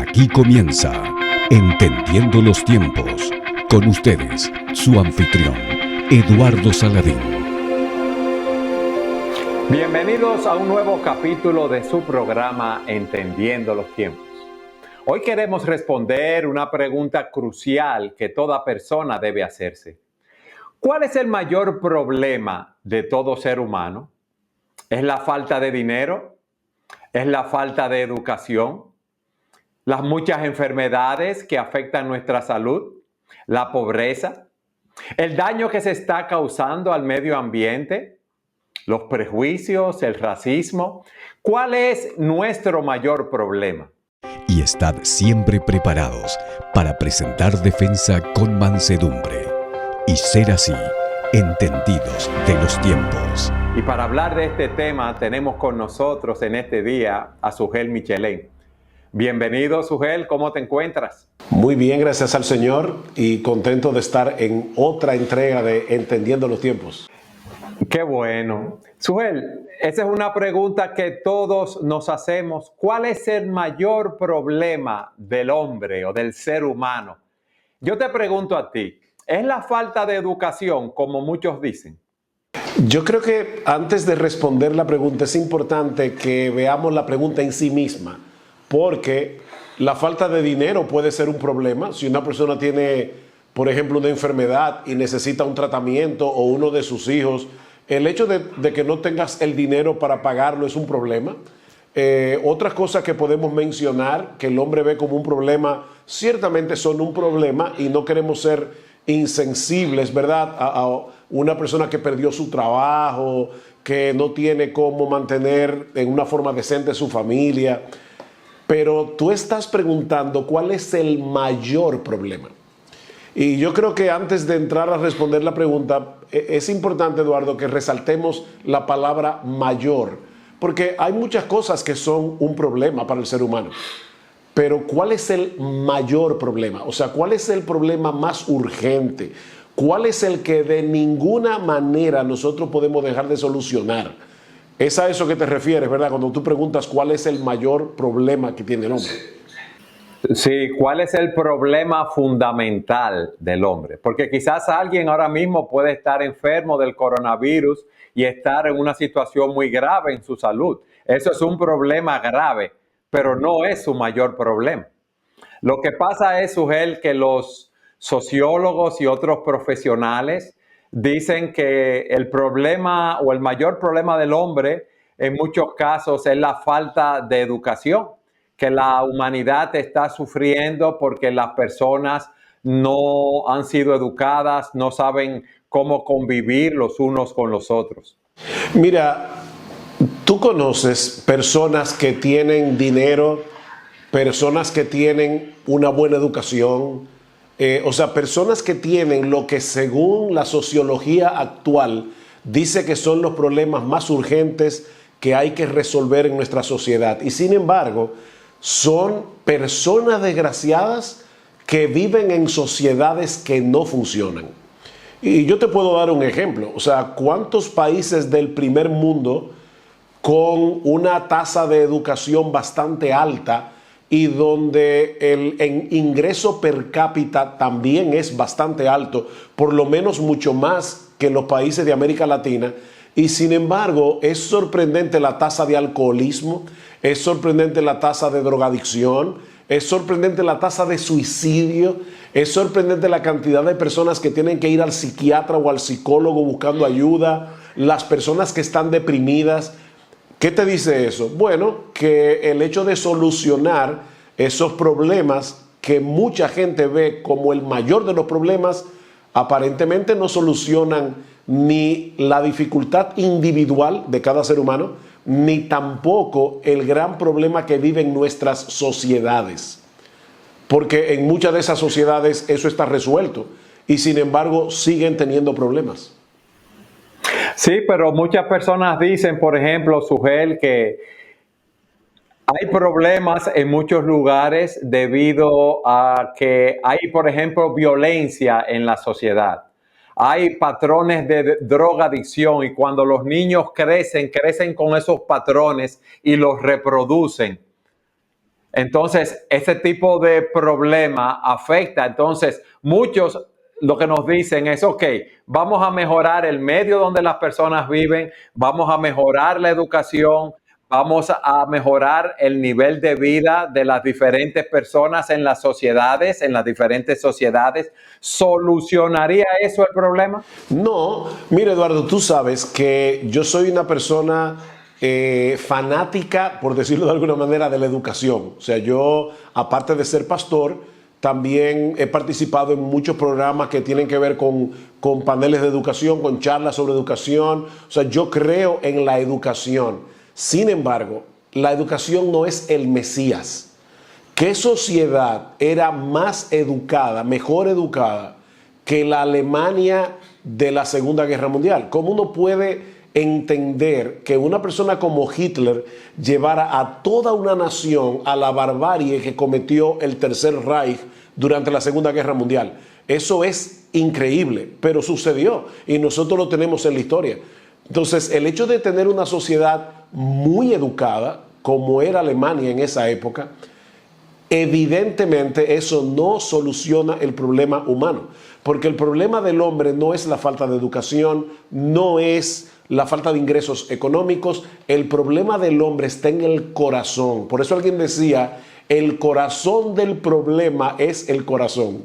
Aquí comienza Entendiendo los Tiempos. Con ustedes, su anfitrión, Eduardo Saladín. Bienvenidos a un nuevo capítulo de su programa Entendiendo los Tiempos. Hoy queremos responder una pregunta crucial que toda persona debe hacerse. ¿Cuál es el mayor problema de todo ser humano? ¿Es la falta de dinero? ¿Es la falta de educación? ¿Las muchas enfermedades que afectan nuestra salud? ¿La pobreza? ¿El daño que se está causando al medio ambiente? ¿Los prejuicios? ¿El racismo? ¿Cuál es nuestro mayor problema? Y estad siempre preparados para presentar defensa con mansedumbre y ser así entendidos de los tiempos. Y para hablar de este tema tenemos con nosotros en este día a Sugel Michelén. Bienvenido, Sugel, ¿cómo te encuentras? Muy bien, gracias al Señor, y contento de estar en otra entrega de Entendiendo los Tiempos. Qué bueno. Sugel, esa es una pregunta que todos nos hacemos. ¿Cuál es el mayor problema del hombre o del ser humano? Yo te pregunto a ti, ¿es la falta de educación, como muchos dicen? Yo creo que antes de responder la pregunta es importante que veamos la pregunta en sí misma, porque la falta de dinero puede ser un problema. Si una persona tiene, por ejemplo, una enfermedad y necesita un tratamiento, o uno de sus hijos, el hecho de que no tengas el dinero para pagarlo es un problema. Otras cosas que podemos mencionar que el hombre ve como un problema, ciertamente son un problema, y no queremos ser insensibles, ¿verdad?, a una persona que perdió su trabajo, que no tiene cómo mantener en una forma decente su familia. Pero tú estás preguntando cuál es el mayor problema. Y yo creo que antes de entrar a responder la pregunta, es importante, Eduardo, que resaltemos la palabra mayor, porque hay muchas cosas que son un problema para el ser humano. Pero ¿cuál es el mayor problema? O sea, ¿cuál es el problema más urgente? ¿Cuál es el que de ninguna manera nosotros podemos dejar de solucionar? Es a eso que te refieres, ¿verdad? Cuando tú preguntas cuál es el mayor problema que tiene el hombre. Sí, ¿cuál es el problema fundamental del hombre? Porque quizás alguien ahora mismo puede estar enfermo del coronavirus y estar en una situación muy grave en su salud. Eso es un problema grave, pero no es su mayor problema. Lo que pasa es, Sugel, que los sociólogos y otros profesionales dicen que el problema o el mayor problema del hombre en muchos casos es la falta de educación, que la humanidad está sufriendo porque las personas no han sido educadas, no saben cómo convivir los unos con los otros. Mira, tú conoces personas que tienen dinero, personas que tienen una buena educación, o sea, personas que tienen lo que según la sociología actual dice que son los problemas más urgentes que hay que resolver en nuestra sociedad. Y sin embargo, son personas desgraciadas que viven en sociedades que no funcionan. Y yo te puedo dar un ejemplo. O sea, ¿cuántos países del primer mundo con una tasa de educación bastante alta y donde el ingreso per cápita también es bastante alto, por lo menos mucho más que en los países de América Latina? Y sin embargo, es sorprendente la tasa de alcoholismo, es sorprendente la tasa de drogadicción, es sorprendente la tasa de suicidio, es sorprendente la cantidad de personas que tienen que ir al psiquiatra o al psicólogo buscando ayuda, las personas que están deprimidas. ¿Qué te dice eso? Bueno, que el hecho de solucionar esos problemas que mucha gente ve como el mayor de los problemas, aparentemente no solucionan ni la dificultad individual de cada ser humano, ni tampoco el gran problema que viven nuestras sociedades. Porque en muchas de esas sociedades eso está resuelto y sin embargo siguen teniendo problemas. Sí, pero muchas personas dicen, por ejemplo, Sugel, que hay problemas en muchos lugares debido a que hay, por ejemplo, violencia en la sociedad. Hay patrones de drogadicción y cuando los niños crecen con esos patrones y los reproducen. Entonces, ese tipo de problema afecta. Entonces, muchos lo que nos dicen es, ok, vamos a mejorar el medio donde las personas viven, vamos a mejorar la educación, vamos a mejorar el nivel de vida de las diferentes personas en las sociedades, en las diferentes sociedades. ¿Solucionaría eso el problema? No, mira Eduardo, tú sabes que yo soy una persona fanática, por decirlo de alguna manera, de la educación. O sea, yo, aparte de ser pastor, también he participado en muchos programas que tienen que ver con paneles de educación, con charlas sobre educación. O sea, yo creo en la educación. Sin embargo, la educación no es el Mesías. ¿Qué sociedad era más educada, mejor educada que la Alemania de la Segunda Guerra Mundial? ¿Cómo uno puede entender que una persona como Hitler llevara a toda una nación a la barbarie que cometió el Tercer Reich durante la Segunda Guerra Mundial? Eso es increíble, pero sucedió y nosotros lo tenemos en la historia. Entonces, el hecho de tener una sociedad muy educada, como era Alemania en esa época, evidentemente eso no soluciona el problema humano, porque el problema del hombre no es la falta de educación, no es la falta de ingresos económicos, el problema del hombre está en el corazón. Por eso alguien decía, el corazón del problema es el corazón.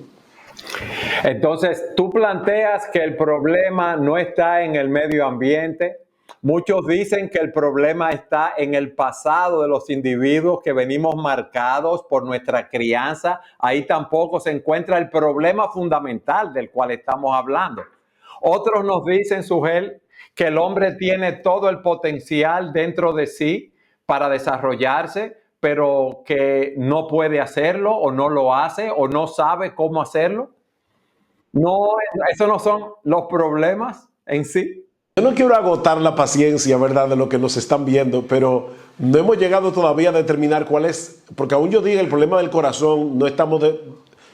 Entonces, tú planteas que el problema no está en el medio ambiente. Muchos dicen que el problema está en el pasado de los individuos, que venimos marcados por nuestra crianza. Ahí tampoco se encuentra el problema fundamental del cual estamos hablando. Otros nos dicen, Sugel, que el hombre tiene todo el potencial dentro de sí para desarrollarse, pero que no puede hacerlo o no lo hace o no sabe cómo hacerlo. No, esos no son los problemas en sí. Yo no quiero agotar la paciencia, ¿verdad?, de lo que nos están viendo, pero no hemos llegado todavía a determinar cuál es, porque aún yo diga el problema del corazón, no estamos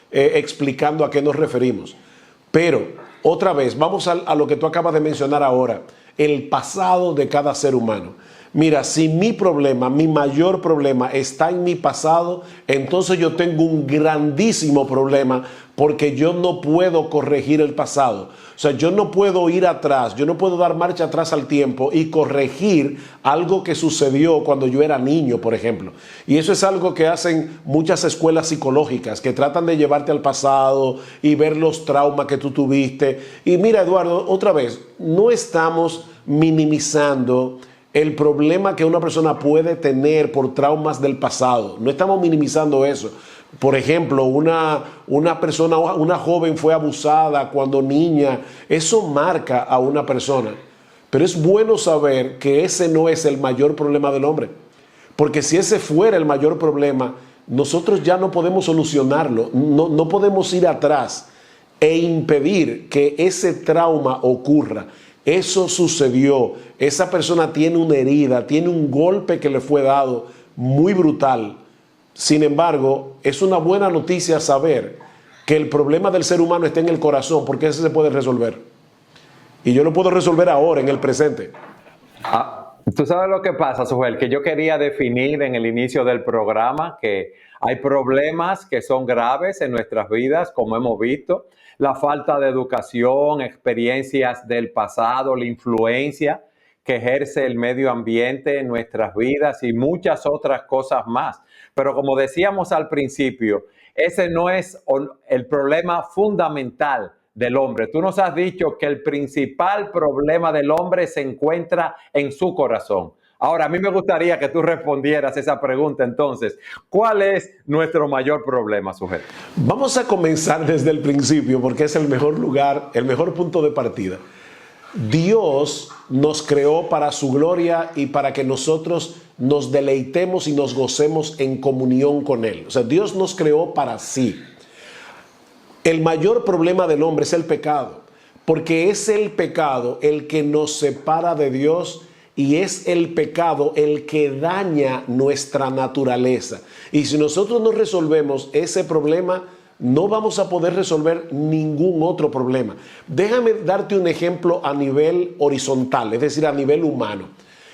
explicando a qué nos referimos. Pero, otra vez, vamos a lo que tú acabas de mencionar ahora, el pasado de cada ser humano. Mira, si mi problema, mi mayor problema está en mi pasado, entonces yo tengo un grandísimo problema porque yo no puedo corregir el pasado. O sea, yo no puedo ir atrás, yo no puedo dar marcha atrás al tiempo y corregir algo que sucedió cuando yo era niño, por ejemplo. Y eso es algo que hacen muchas escuelas psicológicas, que tratan de llevarte al pasado y ver los traumas que tú tuviste. Y mira, Eduardo, otra vez, no estamos minimizando el problema que una persona puede tener por traumas del pasado. No estamos minimizando eso. Por ejemplo, una persona, una joven fue abusada cuando niña. Eso marca a una persona. Pero es bueno saber que ese no es el mayor problema del hombre. Porque si ese fuera el mayor problema, nosotros ya no podemos solucionarlo. No podemos ir atrás e impedir que ese trauma ocurra. Eso sucedió, esa persona tiene una herida, tiene un golpe que le fue dado muy brutal. Sin embargo, es una buena noticia saber que el problema del ser humano está en el corazón, porque ese se puede resolver. Y yo lo puedo resolver ahora, en el presente. Tú sabes lo que pasa, Sugel, que yo quería definir en el inicio del programa que hay problemas que son graves en nuestras vidas, como hemos visto. La falta de educación, experiencias del pasado, la influencia que ejerce el medio ambiente en nuestras vidas y muchas otras cosas más. Pero como decíamos al principio, ese no es el problema fundamental del hombre. Tú nos has dicho que el principal problema del hombre se encuentra en su corazón. Ahora, a mí me gustaría que tú respondieras esa pregunta entonces. ¿Cuál es nuestro mayor problema, Sugel? Vamos a comenzar desde el principio porque es el mejor lugar, el mejor punto de partida. Dios nos creó para su gloria y para que nosotros nos deleitemos y nos gocemos en comunión con Él. O sea, Dios nos creó para sí. El mayor problema del hombre es el pecado, porque es el pecado el que nos separa de Dios. Y es el pecado el que daña nuestra naturaleza. Y si nosotros no resolvemos ese problema, no vamos a poder resolver ningún otro problema. Déjame darte un ejemplo a nivel horizontal, es decir, a nivel humano.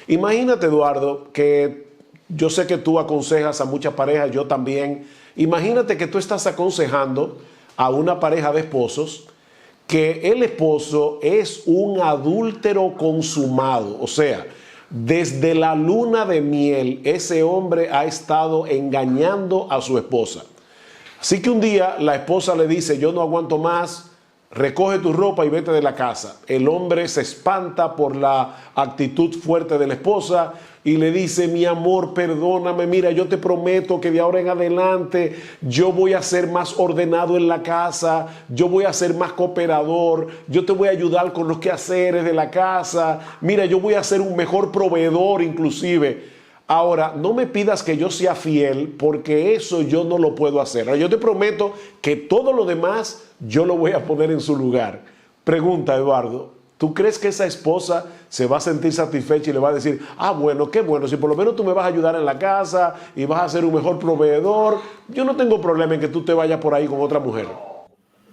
Imagínate, Eduardo, que yo sé que tú aconsejas a muchas parejas, yo también. Imagínate que tú estás aconsejando a una pareja de esposos que el esposo es un adúltero consumado. O sea, desde la luna de miel, ese hombre ha estado engañando a su esposa. Así que un día la esposa le dice, yo no aguanto más, recoge tu ropa y vete de la casa. El hombre se espanta por la actitud fuerte de la esposa y le dice, mi amor, perdóname, mira, yo te prometo que de ahora en adelante yo voy a ser más ordenado en la casa, yo voy a ser más cooperador, yo te voy a ayudar con los quehaceres de la casa, mira, yo voy a ser un mejor proveedor inclusive. Ahora, no me pidas que yo sea fiel porque eso yo no lo puedo hacer. Ahora, yo te prometo que todo lo demás yo lo voy a poner en su lugar. Pregunta, Eduardo, ¿tú crees que esa esposa se va a sentir satisfecha y le va a decir, ah, bueno, qué bueno, si por lo menos tú me vas a ayudar en la casa y vas a ser un mejor proveedor, yo no tengo problema en que tú te vayas por ahí con otra mujer?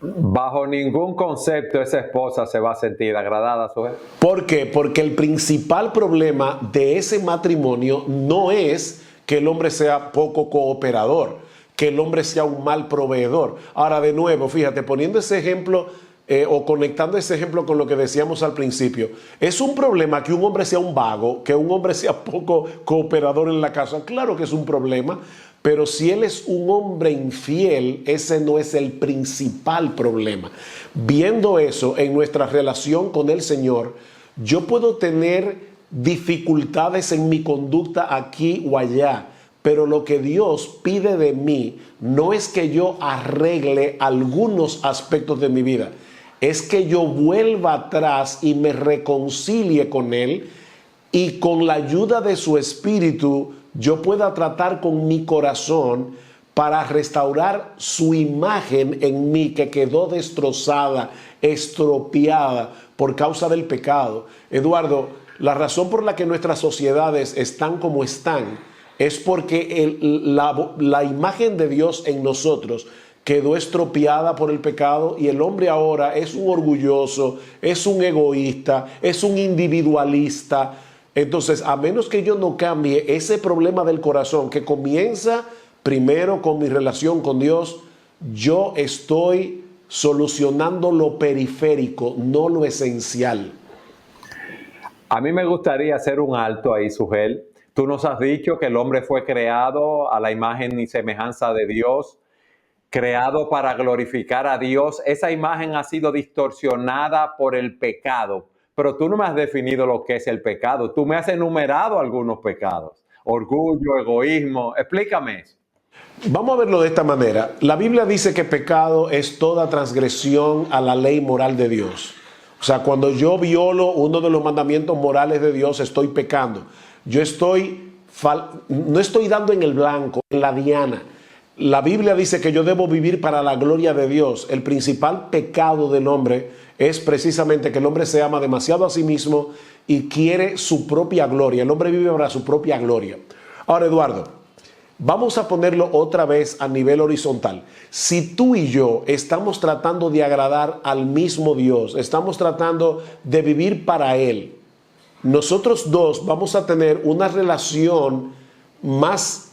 Bajo ningún concepto esa esposa se va a sentir agradada a su vez. ¿Por qué? Porque el principal problema de ese matrimonio no es que el hombre sea poco cooperador, que el hombre sea un mal proveedor. Ahora, de nuevo, fíjate, poniendo ese ejemplo o conectando ese ejemplo con lo que decíamos al principio, es un problema que un hombre sea un vago, que un hombre sea poco cooperador en la casa. Claro que es un problema, pero si él es un hombre infiel, ese no es el principal problema. Viendo eso en nuestra relación con el Señor, yo puedo tener dificultades en mi conducta aquí o allá, pero lo que Dios pide de mí no es que yo arregle algunos aspectos de mi vida, es que yo vuelva atrás y me reconcilie con Él y con la ayuda de su Espíritu yo pueda tratar con mi corazón para restaurar su imagen en mí que quedó destrozada, estropeada por causa del pecado. Eduardo, la razón por la que nuestras sociedades están como están es porque la imagen de Dios en nosotros quedó estropeada por el pecado y el hombre ahora es un orgulloso, es un egoísta, es un individualista. Entonces, a menos que yo no cambie ese problema del corazón que comienza primero con mi relación con Dios, yo estoy solucionando lo periférico, no lo esencial. A mí me gustaría hacer un alto ahí, Sugel. Tú nos has dicho que el hombre fue creado a la imagen y semejanza de Dios, creado para glorificar a Dios. Esa imagen ha sido distorsionada por el pecado. Pero tú no me has definido lo que es el pecado. Tú me has enumerado algunos pecados. Orgullo, egoísmo. Explícame eso. Vamos a verlo de esta manera. La Biblia dice que pecado es toda transgresión a la ley moral de Dios. O sea, cuando yo violo uno de los mandamientos morales de Dios, estoy pecando. Yo no estoy dando en el blanco, en la diana. La Biblia dice que yo debo vivir para la gloria de Dios. El principal pecado del hombre es precisamente que el hombre se ama demasiado a sí mismo y quiere su propia gloria. El hombre vive para su propia gloria. Ahora, Eduardo, vamos a ponerlo otra vez a nivel horizontal. Si tú y yo estamos tratando de agradar al mismo Dios, estamos tratando de vivir para Él, nosotros dos vamos a tener una relación más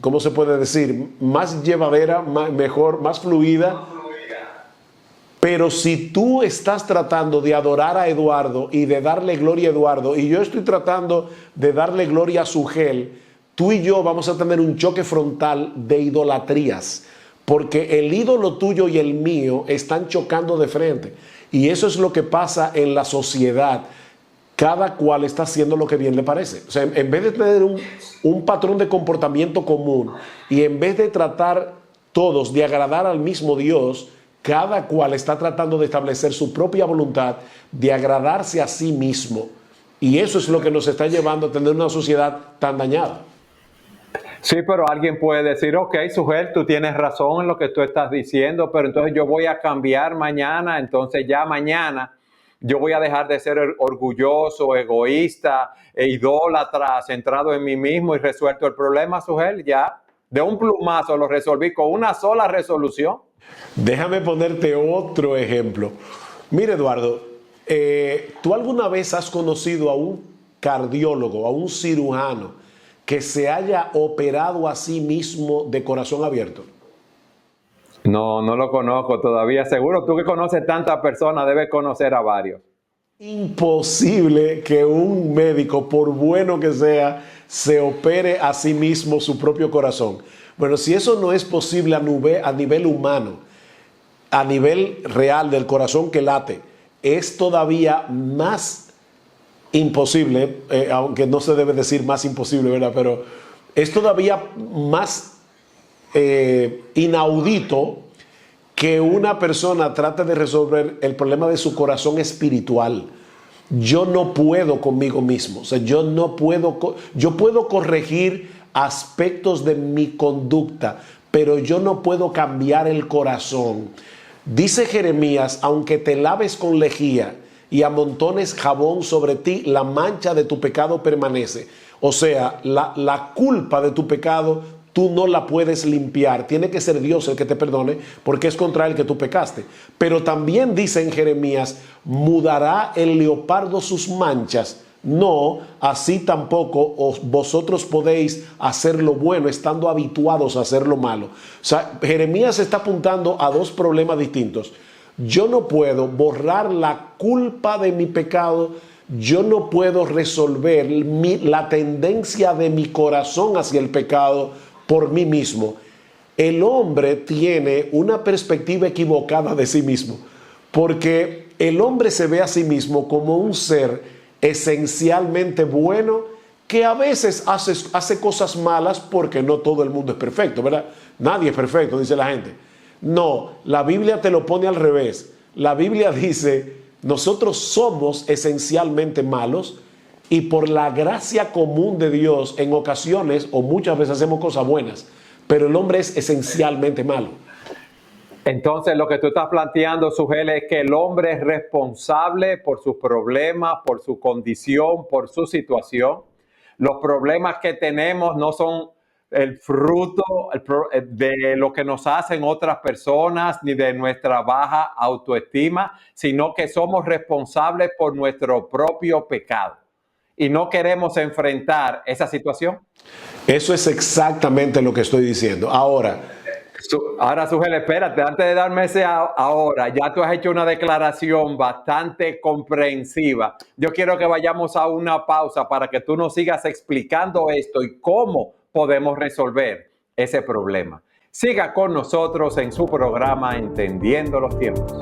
¿cómo se puede decir? Más llevadera, mejor, más fluida. Pero si tú estás tratando de adorar a Eduardo y de darle gloria a Eduardo, y yo estoy tratando de darle gloria a Sugel, tú y yo vamos a tener un choque frontal de idolatrías, porque el ídolo tuyo y el mío están chocando de frente. Y eso es lo que pasa en la sociedad. Cada cual está haciendo lo que bien le parece. O sea, en vez de tener un patrón de comportamiento común y en vez de tratar todos de agradar al mismo Dios, cada cual está tratando de establecer su propia voluntad, de agradarse a sí mismo. Y eso es lo que nos está llevando a tener una sociedad tan dañada. Sí, pero alguien puede decir, ok, Sugel, tú tienes razón en lo que tú estás diciendo, pero entonces yo voy a cambiar mañana, entonces ya mañana yo voy a dejar de ser orgulloso, egoísta, idólatra, centrado en mí mismo y resuelto el problema, Sugel. Ya de un plumazo lo resolví con una sola resolución. Déjame ponerte otro ejemplo. Mira, Eduardo, ¿tú alguna vez has conocido a un cardiólogo, a un cirujano, que se haya operado a sí mismo de corazón abierto? No, no lo conozco todavía. Seguro tú que conoces tantas personas, debes conocer a varios. Imposible que un médico, por bueno que sea, se opere a sí mismo su propio corazón. Bueno, si eso no es posible a nivel humano, a nivel real del corazón que late, es todavía más imposible, aunque no se debe decir más imposible, ¿verdad? Pero es todavía más inaudito que una persona trate de resolver el problema de su corazón espiritual. Yo no puedo conmigo mismo, o sea, yo puedo corregir aspectos de mi conducta, pero yo no puedo cambiar el corazón. Dice Jeremías, aunque te laves con lejía y amontones jabón sobre ti, la mancha de tu pecado permanece. O sea, la culpa de tu pecado tú no la puedes limpiar. Tiene que ser Dios el que te perdone, porque es contra él que tú pecaste. Pero también dice en Jeremías, ¿mudará el leopardo sus manchas? No, así tampoco vosotros podéis hacer lo bueno estando habituados a hacer lo malo. O sea, Jeremías está apuntando a dos problemas distintos. Yo no puedo borrar la culpa de mi pecado. Yo no puedo resolver la tendencia de mi corazón hacia el pecado por mí mismo. El hombre tiene una perspectiva equivocada de sí mismo, porque el hombre se ve a sí mismo como un ser esencialmente bueno que a veces hace cosas malas, porque no todo el mundo es perfecto, ¿verdad? Nadie es perfecto, dice la gente. No, la Biblia te lo pone al revés. La Biblia dice, nosotros somos esencialmente malos, y por la gracia común de Dios, en ocasiones o muchas veces hacemos cosas buenas, pero el hombre es esencialmente malo. Entonces, lo que tú estás planteando, Sugel, es que el hombre es responsable por sus problemas, por su condición, por su situación. Los problemas que tenemos no son el fruto de lo que nos hacen otras personas ni de nuestra baja autoestima, sino que somos responsables por nuestro propio pecado. Y no queremos enfrentar esa situación. Eso es exactamente lo que estoy diciendo. Ahora, Sugel, espérate, antes de darme ese ahora, ya tú has hecho una declaración bastante comprensiva. Yo quiero que vayamos a una pausa para que tú nos sigas explicando esto y cómo podemos resolver ese problema. Siga con nosotros en su programa Entendiendo los Tiempos.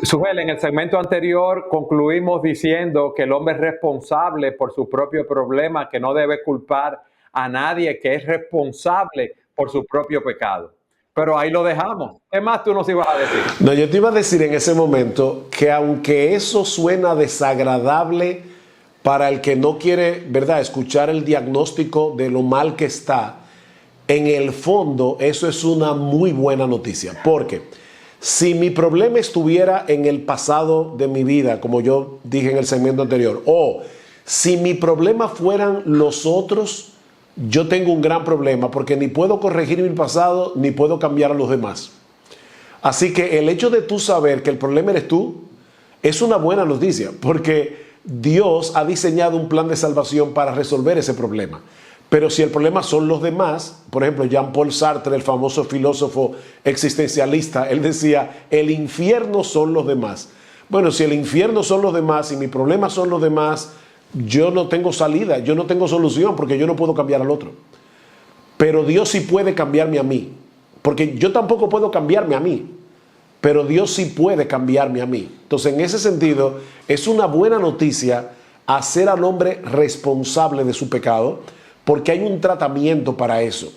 Sugel, en el segmento anterior concluimos diciendo que el hombre es responsable por su propio problema, que no debe culpar a nadie, que es responsable por su propio pecado. Pero ahí lo dejamos. ¿Qué más tú nos ibas a decir? No, yo te iba a decir en ese momento que aunque eso suena desagradable para el que no quiere, ¿verdad?, escuchar el diagnóstico de lo mal que está, en el fondo eso es una muy buena noticia. Porque si mi problema estuviera en el pasado de mi vida, como yo dije en el segmento anterior, o si mi problema fueran los otros, yo tengo un gran problema, porque ni puedo corregir mi pasado, ni puedo cambiar a los demás. Así que el hecho de tú saber que el problema eres tú, es una buena noticia, porque Dios ha diseñado un plan de salvación para resolver ese problema. Pero si el problema son los demás, por ejemplo, Jean-Paul Sartre, el famoso filósofo existencialista, él decía, el infierno son los demás. Bueno, si el infierno son los demás y mi problema son los demás, yo no tengo salida, yo no tengo solución, porque yo no puedo cambiar al otro. Pero Dios sí puede cambiarme a mí, porque yo tampoco puedo cambiarme a mí, pero Dios sí puede cambiarme a mí. Entonces, en ese sentido, es una buena noticia hacer al hombre responsable de su pecado, porque hay un tratamiento para eso.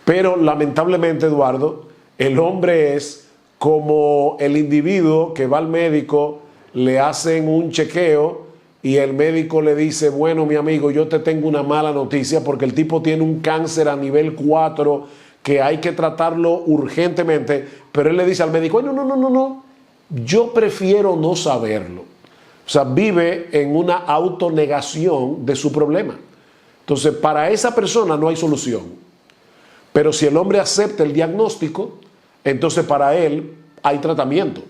Pero lamentablemente, Eduardo, el hombre es como el individuo que va al médico, le hacen un chequeo y el médico le dice, bueno, mi amigo, yo te tengo una mala noticia porque el tipo tiene un cáncer a nivel 4 que hay que tratarlo urgentemente, pero él le dice al médico, no, yo prefiero no saberlo. O sea, vive en una autonegación de su problema. Entonces, para esa persona no hay solución. Pero si el hombre acepta el diagnóstico, entonces para él hay tratamiento.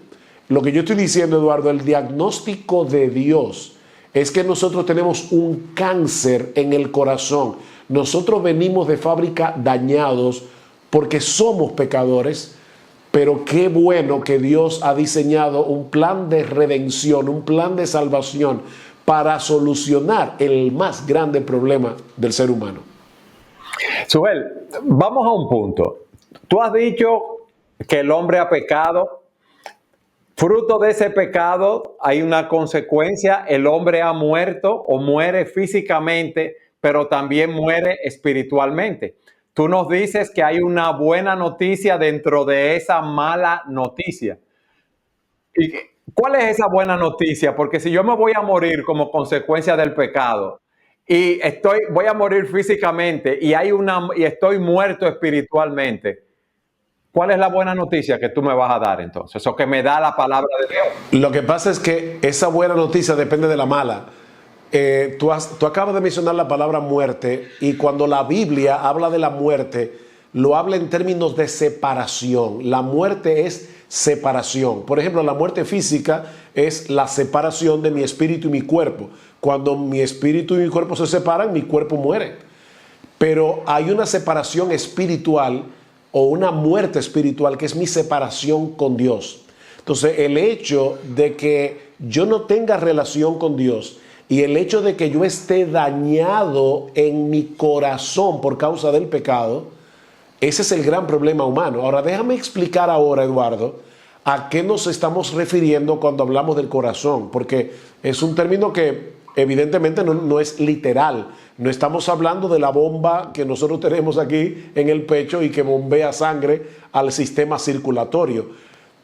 Lo que yo estoy diciendo, Eduardo, el diagnóstico de Dios es que nosotros tenemos un cáncer en el corazón. Nosotros venimos de fábrica dañados porque somos pecadores, pero qué bueno que Dios ha diseñado un plan de redención, un plan de salvación para solucionar el más grande problema del ser humano. Suel, vamos a un punto. Tú has dicho que el hombre ha pecado. Fruto de ese pecado hay una consecuencia. El hombre ha muerto o muere físicamente, pero también muere espiritualmente. Tú nos dices que hay una buena noticia dentro de esa mala noticia. ¿Y cuál es esa buena noticia? Porque si yo me voy a morir como consecuencia del pecado y voy a morir físicamente y estoy muerto espiritualmente, ¿cuál es la buena noticia que tú me vas a dar entonces? O que me da la palabra de Dios. Lo que pasa es que esa buena noticia depende de la mala. Tú acabas de mencionar la palabra muerte, y cuando la Biblia habla de la muerte, lo habla en términos de separación. La muerte es separación. Por ejemplo, la muerte física es la separación de mi espíritu y mi cuerpo. Cuando mi espíritu y mi cuerpo se separan, mi cuerpo muere. Pero hay una separación espiritual o una muerte espiritual que es mi separación con Dios. Entonces, el hecho de que yo no tenga relación con Dios y el hecho de que yo esté dañado en mi corazón por causa del pecado, ese es el gran problema humano. Ahora, déjame explicar ahora, Eduardo, a qué nos estamos refiriendo cuando hablamos del corazón, porque es un término que evidentemente no es literal. No estamos hablando de la bomba que nosotros tenemos aquí en el pecho y que bombea sangre al sistema circulatorio.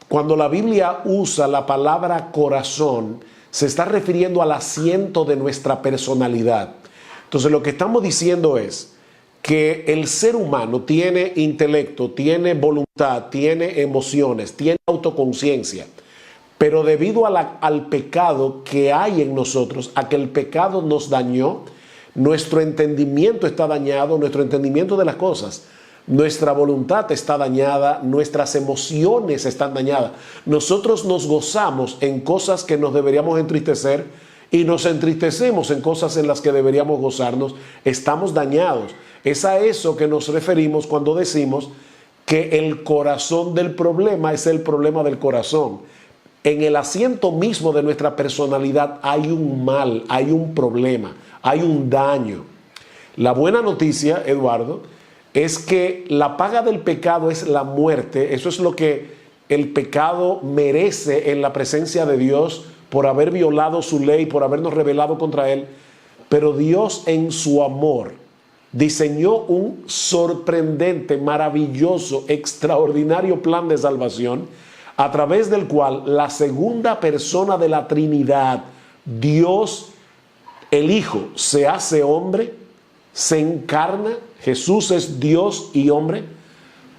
Cuando la Biblia usa la palabra corazón, se está refiriendo al asiento de nuestra personalidad. Entonces, lo que estamos diciendo es que el ser humano tiene intelecto, tiene voluntad, tiene emociones, tiene autoconciencia, pero debido al pecado que hay en nosotros, a que el pecado nos dañó, nuestro entendimiento está dañado, nuestro entendimiento de las cosas, nuestra voluntad está dañada, nuestras emociones están dañadas. Nosotros nos gozamos en cosas que nos deberíamos entristecer y nos entristecemos en cosas en las que deberíamos gozarnos. Estamos dañados. Es a eso que nos referimos cuando decimos que el corazón del problema es el problema del corazón. En el asiento mismo de nuestra personalidad hay un mal, hay un problema, hay un daño. La buena noticia, Eduardo, es que la paga del pecado es la muerte. Eso es lo que el pecado merece en la presencia de Dios por haber violado su ley, por habernos rebelado contra Él. Pero Dios, en su amor, diseñó un sorprendente, maravilloso, extraordinario plan de salvación, a través del cual la segunda persona de la Trinidad, Dios, el Hijo, se hace hombre, se encarna. Jesús es Dios y hombre,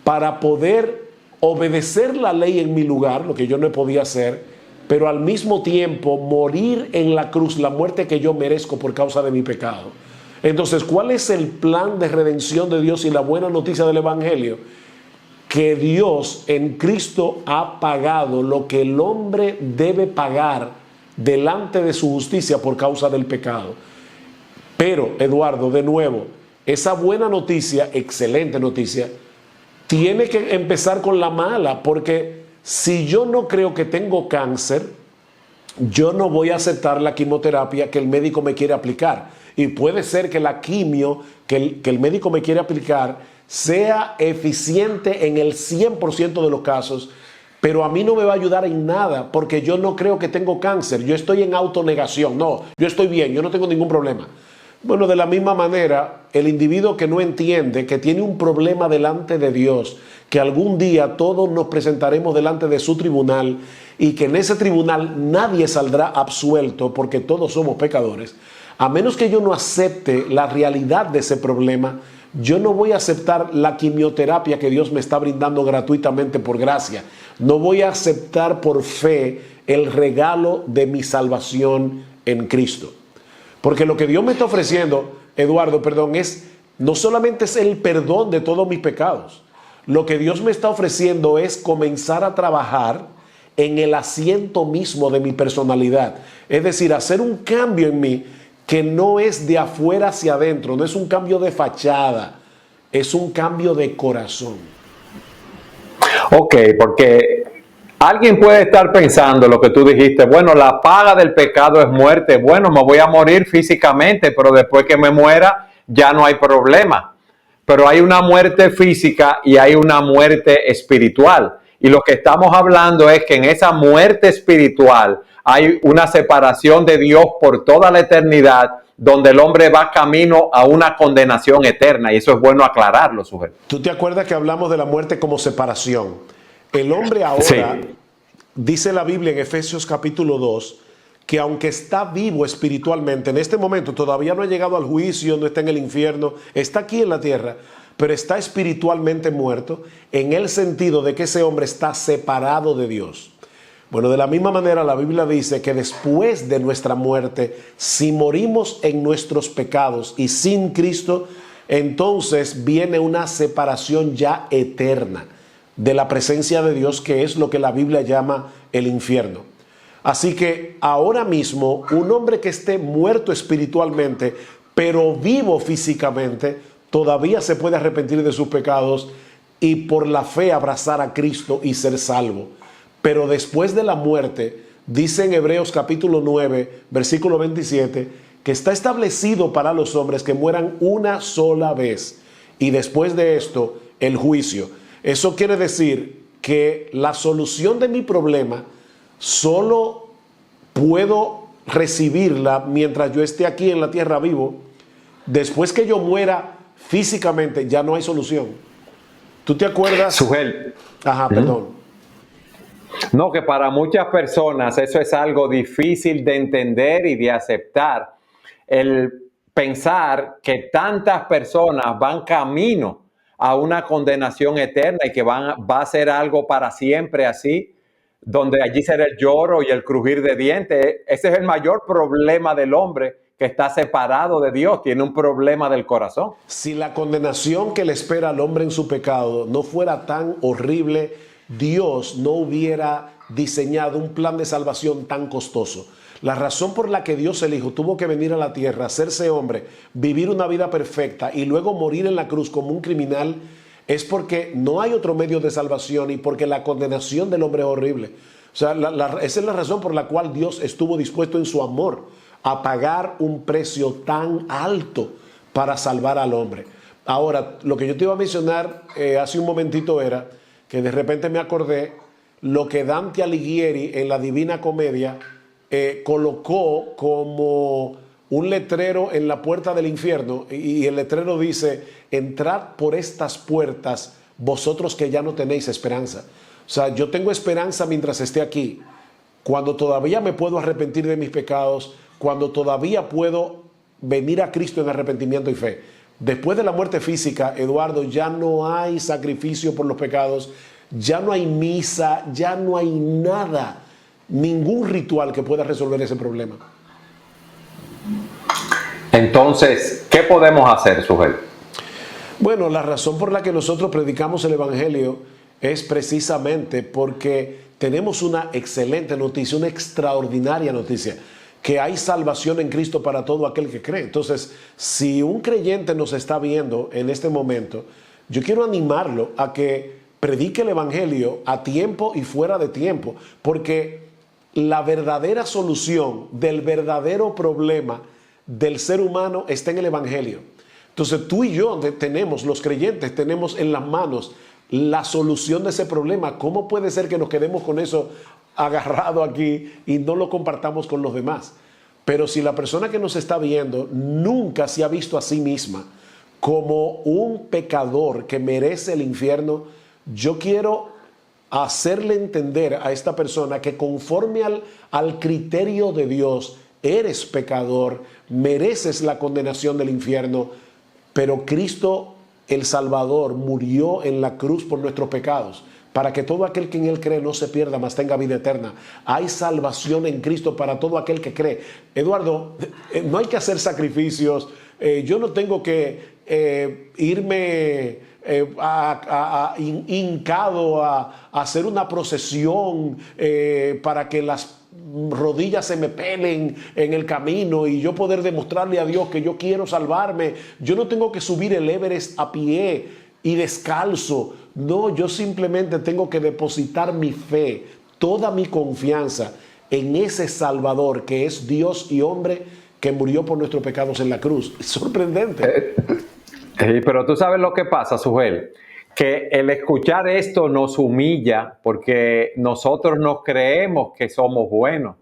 para poder obedecer la ley en mi lugar, lo que yo no podía hacer, pero al mismo tiempo morir en la cruz, la muerte que yo merezco por causa de mi pecado. Entonces, ¿cuál es el plan de redención de Dios y la buena noticia del Evangelio? Que Dios en Cristo ha pagado lo que el hombre debe pagar delante de su justicia por causa del pecado. Pero, Eduardo, de nuevo, esa buena noticia, excelente noticia, tiene que empezar con la mala, porque si yo no creo que tengo cáncer, yo no voy a aceptar la quimioterapia que el médico me quiere aplicar. Y puede ser que la quimio que el médico me quiere aplicar sea eficiente en el 100% de los casos, pero a mí no me va a ayudar en nada, porque yo no creo que tengo cáncer. Yo estoy en autonegación. No, yo estoy bien, yo no tengo ningún problema. Bueno, de la misma manera, el individuo que no entiende que tiene un problema delante de Dios, que algún día todos nos presentaremos delante de su tribunal y que en ese tribunal nadie saldrá absuelto porque todos somos pecadores, a menos que yo no acepte la realidad de ese problema, yo no voy a aceptar la quimioterapia que Dios me está brindando gratuitamente por gracia. No voy a aceptar por fe el regalo de mi salvación en Cristo. Porque lo que Dios me está ofreciendo, Eduardo, no solamente es el perdón de todos mis pecados. Lo que Dios me está ofreciendo es comenzar a trabajar en el asiento mismo de mi personalidad. Es decir, hacer un cambio en mí que no es de afuera hacia adentro, no es un cambio de fachada, es un cambio de corazón. Ok, porque alguien puede estar pensando lo que tú dijiste, bueno, la paga del pecado es muerte, bueno, me voy a morir físicamente, pero después que me muera ya no hay problema. Pero hay una muerte física y hay una muerte espiritual. Y lo que estamos hablando es que en esa muerte espiritual hay una separación de Dios por toda la eternidad, donde el hombre va camino a una condenación eterna. Y eso es bueno aclararlo, sujeto. ¿Tú te acuerdas que hablamos de la muerte como separación? El hombre ahora, Sí. dice la Biblia en Efesios capítulo 2, que aunque está vivo espiritualmente, en este momento todavía no ha llegado al juicio, no está en el infierno, está aquí en la tierra, pero está espiritualmente muerto en el sentido de que ese hombre está separado de Dios. Bueno, de la misma manera la Biblia dice que después de nuestra muerte, si morimos en nuestros pecados y sin Cristo, entonces viene una separación ya eterna de la presencia de Dios, que es lo que la Biblia llama el infierno. Así que ahora mismo, un hombre que esté muerto espiritualmente, pero vivo físicamente, todavía se puede arrepentir de sus pecados y por la fe abrazar a Cristo y ser salvo. Pero después de la muerte, dice en Hebreos capítulo 9, versículo 27, que está establecido para los hombres que mueran una sola vez y después de esto el juicio. Eso quiere decir que la solución de mi problema solo puedo recibirla mientras yo esté aquí en la tierra vivo. Después que yo muera físicamente ya no hay solución. ¿Tú te acuerdas? Sujel. Ajá, perdón. No, que para muchas personas eso es algo difícil de entender y de aceptar. El pensar que tantas personas van camino a una condenación eterna y que va a ser algo para siempre así, donde allí será el lloro y el crujir de dientes. Ese es el mayor problema del hombre, que está separado de Dios, tiene un problema del corazón. Si la condenación que le espera al hombre en su pecado no fuera tan horrible, Dios no hubiera diseñado un plan de salvación tan costoso. La razón por la que Dios el Hijo tuvo que venir a la tierra, hacerse hombre, vivir una vida perfecta y luego morir en la cruz como un criminal, es porque no hay otro medio de salvación y porque la condenación del hombre es horrible. O sea, esa es la razón por la cual Dios estuvo dispuesto en su amor a pagar un precio tan alto para salvar al hombre. Ahora, lo que yo te iba a mencionar hace un momentito era que de repente me acordé lo que Dante Alighieri en la Divina Comedia colocó como un letrero en la puerta del infierno, y el letrero dice: entrad por estas puertas vosotros que ya no tenéis esperanza. O sea, yo tengo esperanza mientras esté aquí, cuando todavía me puedo arrepentir de mis pecados, cuando todavía puedo venir a Cristo en arrepentimiento y fe. Después de la muerte física, Eduardo, ya no hay sacrificio por los pecados, ya no hay misa, ya no hay nada, ningún ritual que pueda resolver ese problema. Entonces, ¿qué podemos hacer, Sujel? Bueno, la razón por la que nosotros predicamos el Evangelio es precisamente porque tenemos una excelente noticia, una extraordinaria noticia, que hay salvación en Cristo para todo aquel que cree. Entonces, si un creyente nos está viendo en este momento, yo quiero animarlo a que predique el Evangelio a tiempo y fuera de tiempo, porque la verdadera solución del verdadero problema del ser humano está en el Evangelio. Entonces tú y yo tenemos, los creyentes, tenemos en las manos la solución de ese problema. ¿Cómo puede ser que nos quedemos con eso agarrado aquí y no lo compartamos con los demás? Pero si la persona que nos está viendo nunca se ha visto a sí misma como un pecador que merece el infierno, yo quiero hacerle entender a esta persona que conforme al criterio de Dios, eres pecador, mereces la condenación del infierno, pero Cristo el Salvador murió en la cruz por nuestros pecados, para que todo aquel que en Él cree no se pierda, mas tenga vida eterna. Hay salvación en Cristo para todo aquel que cree. Eduardo, no hay que hacer sacrificios. Yo no tengo que irme hincado a hacer una procesión para que las rodillas se me pelen en el camino y yo poder demostrarle a Dios que yo quiero salvarme. Yo no tengo que subir el Everest a pie y descalzo. No, yo simplemente tengo que depositar mi fe, toda mi confianza en ese Salvador que es Dios y hombre, que murió por nuestros pecados en la cruz. Es sorprendente. Pero tú sabes lo que pasa, Sujel, que el escuchar esto nos humilla porque nosotros nos creemos que somos buenos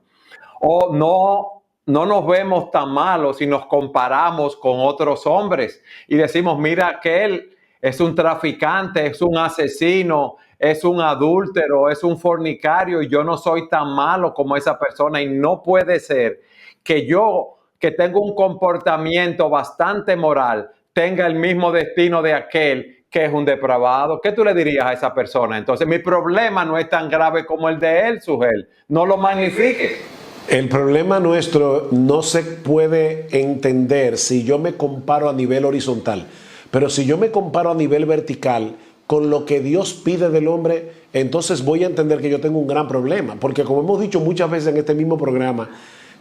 o no nos vemos tan malos si nos comparamos con otros hombres y decimos, mira que él es un traficante, es un asesino, es un adúltero, es un fornicario y yo no soy tan malo como esa persona. Y no puede ser que yo, que tengo un comportamiento bastante moral, tenga el mismo destino de aquel que es un depravado. ¿Qué tú le dirías a esa persona? Entonces, mi problema no es tan grave como el de él, Sujel. No lo magnifiques. El problema nuestro no se puede entender si yo me comparo a nivel horizontal, pero si yo me comparo a nivel vertical con lo que Dios pide del hombre, entonces voy a entender que yo tengo un gran problema, porque como hemos dicho muchas veces en este mismo programa,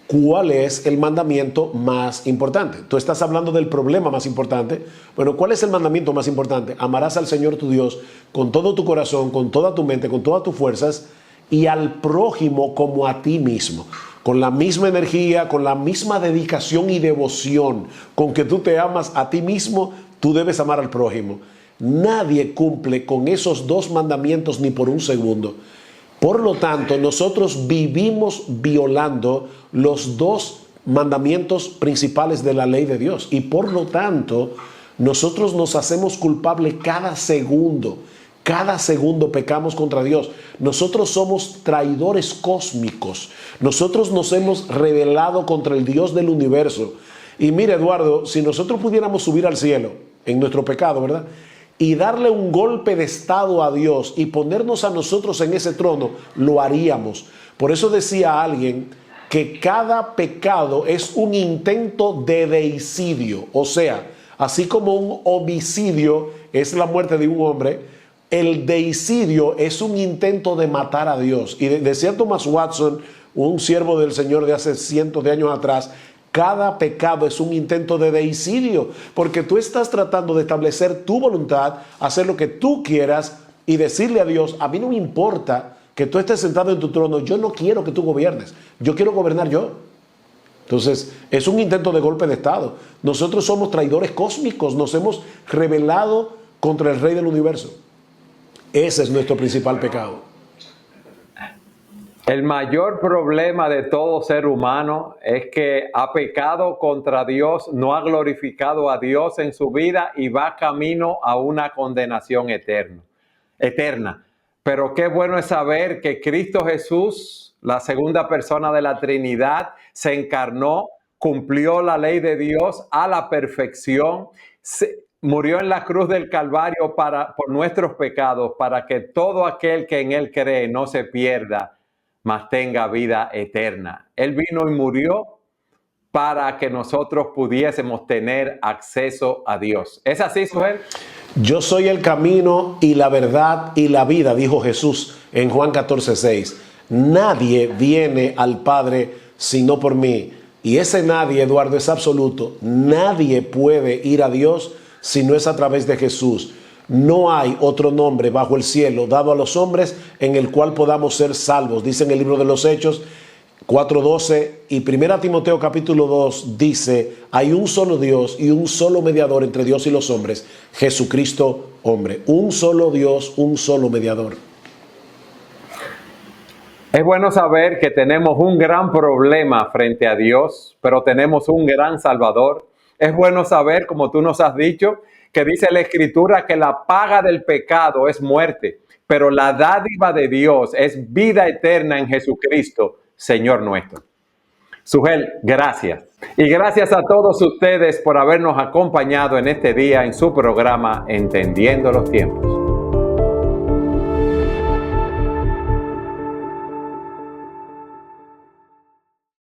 ¿cuál es el mandamiento más importante? Tú estás hablando del problema más importante. Bueno, ¿cuál es el mandamiento más importante? Amarás al Señor tu Dios con todo tu corazón, con toda tu mente, con todas tus fuerzas y al prójimo como a ti mismo. Con la misma energía, con la misma dedicación y devoción con que tú te amas a ti mismo, tú debes amar al prójimo. Nadie cumple con esos dos mandamientos ni por un segundo. Por lo tanto, nosotros vivimos violando los dos mandamientos principales de la ley de Dios. Y por lo tanto, nosotros nos hacemos culpables cada segundo. Cada segundo pecamos contra Dios. Nosotros somos traidores cósmicos. Nosotros nos hemos rebelado contra el Dios del universo. Y mire, Eduardo, si nosotros pudiéramos subir al cielo en nuestro pecado, ¿verdad?, y darle un golpe de estado a Dios y ponernos a nosotros en ese trono, lo haríamos. Por eso decía alguien que cada pecado es un intento de deicidio. O sea, así como un homicidio es la muerte de un hombre, el deicidio es un intento de matar a Dios. Y decía Thomas Watson, un siervo del Señor de hace cientos de años atrás, cada pecado es un intento de deicidio, porque tú estás tratando de establecer tu voluntad, hacer lo que tú quieras y decirle a Dios, a mí no me importa que tú estés sentado en tu trono, yo no quiero que tú gobiernes, yo quiero gobernar yo. Entonces, es un intento de golpe de estado. Nosotros somos traidores cósmicos, nos hemos rebelado contra el Rey del universo. Ese es nuestro principal pecado. El mayor problema de todo ser humano es que ha pecado contra Dios, no ha glorificado a Dios en su vida y va camino a una condenación eterna. Pero qué bueno es saber que Cristo Jesús, la segunda persona de la Trinidad, se encarnó, cumplió la ley de Dios a la perfección, murió en la cruz del Calvario por nuestros pecados, para que todo aquel que en Él cree no se pierda, mas tenga vida eterna. Él vino y murió para que nosotros pudiésemos tener acceso a Dios. ¿Es así, Sujel? Yo soy el camino y la verdad y la vida, dijo Jesús en Juan 14:6. Nadie viene al Padre sino por mí. Y ese nadie, Eduardo, es absoluto. Nadie puede ir a Dios si no es a través de Jesús. No hay otro nombre bajo el cielo dado a los hombres en el cual podamos ser salvos. Dice en el libro de los Hechos 4:12 y 1 Timoteo capítulo 2 dice, hay un solo Dios y un solo mediador entre Dios y los hombres, Jesucristo hombre. Un solo Dios, un solo mediador. Es bueno saber que tenemos un gran problema frente a Dios, pero tenemos un gran Salvador. Es bueno saber, como tú nos has dicho, que dice la Escritura que la paga del pecado es muerte, pero la dádiva de Dios es vida eterna en Jesucristo, Señor nuestro. Sujel, gracias. Y gracias a todos ustedes por habernos acompañado en este día en su programa Entendiendo los Tiempos.